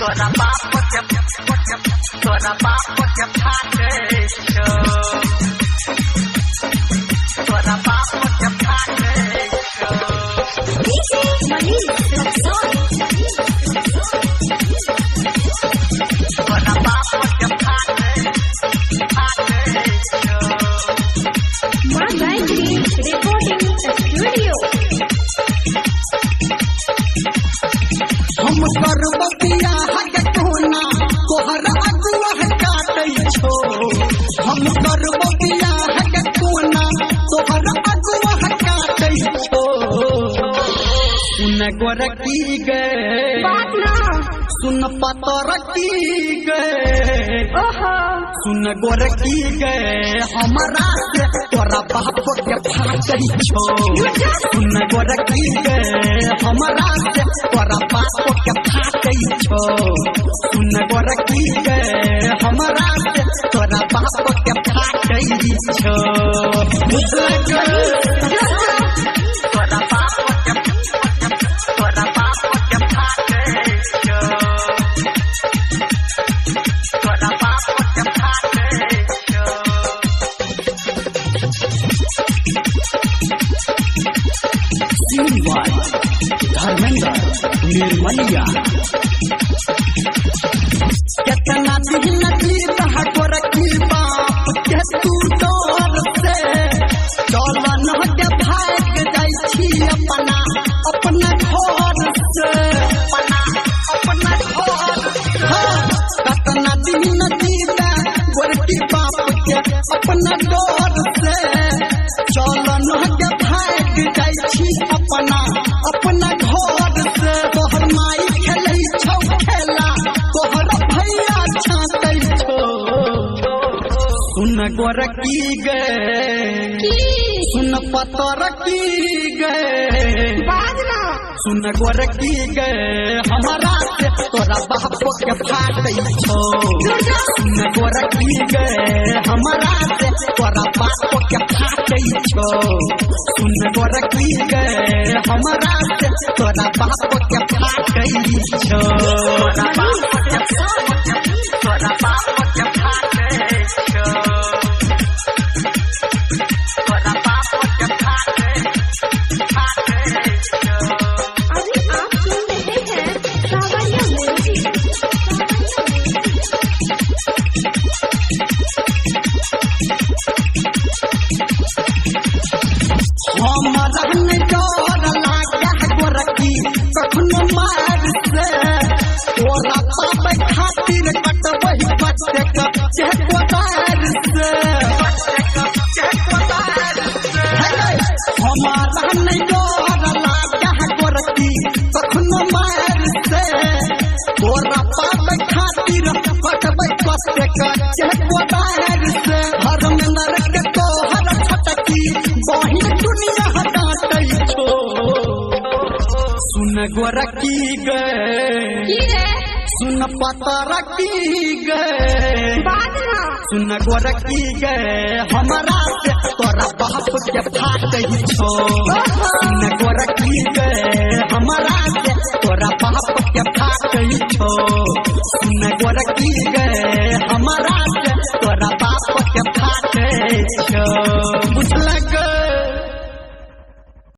तोरा बाप के तोरा बाप के फाटे छो तोरा बाप के फाटे छो डीजे मनीष तोरा बाप के फाटे छो मां गायत्री रिकॉर्डिंग स्टूडियो हम करब बियाह के कोना तोहर अगुआ काटै छो हम करब बियाह के कोना तोहर अगुआ काटै छो सुन गोरकी गे बात ना सुन पतरकी गे ओहो सुन गोरकी गे हमरा से तोरा बाप के फाटै छो सुन गोरकी गे हमरा से तोरा बाप के फाटै छो सुन गोरकी गे हमरा से तोरा बाप के फाटै छो तोरा बाप के फाटे छो तोरा बाप के फाटे छो सिंहवाई धर्मेंद्र निर्मलिया कितना दिन जीत गोरकी बाप के तू डर से चलन के भाग जाइ छी अपना अपना घर से अपना घर कितना दिन जीत गोरकी बाप के अपना डर से चलन के भाग जाइ छी अपना अपना घर से तोहर माई खेलै छौ खेला तोहर भैया छाँटै छो सुन गोरकी गे सुन पतरकी गे बात ना सुन गोरकी गे हमरा से तोरा बाप के फाटै छो सुन गोरकी गे हमरा से तोरा बाप के फाटै छो सुन गोरकी गे हमरा से तोरा बाप के फाटै छो तोरा बाप के फाटे छो तोरा बाप के फाटे छो अभी आप सुन रहे हैं सावरिया म्यूजिक हमरा नहीं डर लागे गोरकी कखनो मार से तोरा पाबै खातिर कटबै बच्चे के कोतार से हमरा नहीं डर लागे गोरकी कखनो मार से तोरा पाबै खातिर कटबै बच्चे के कोतार से धर्मेंद्र के तोहर छटकी बहिन दुनिया हटाटै छो सुन गोरकी गे की रे सुन पतरकी गे बात ना सुन गोरकी गे हमरा से तोरा बाप के फाटै छो सुन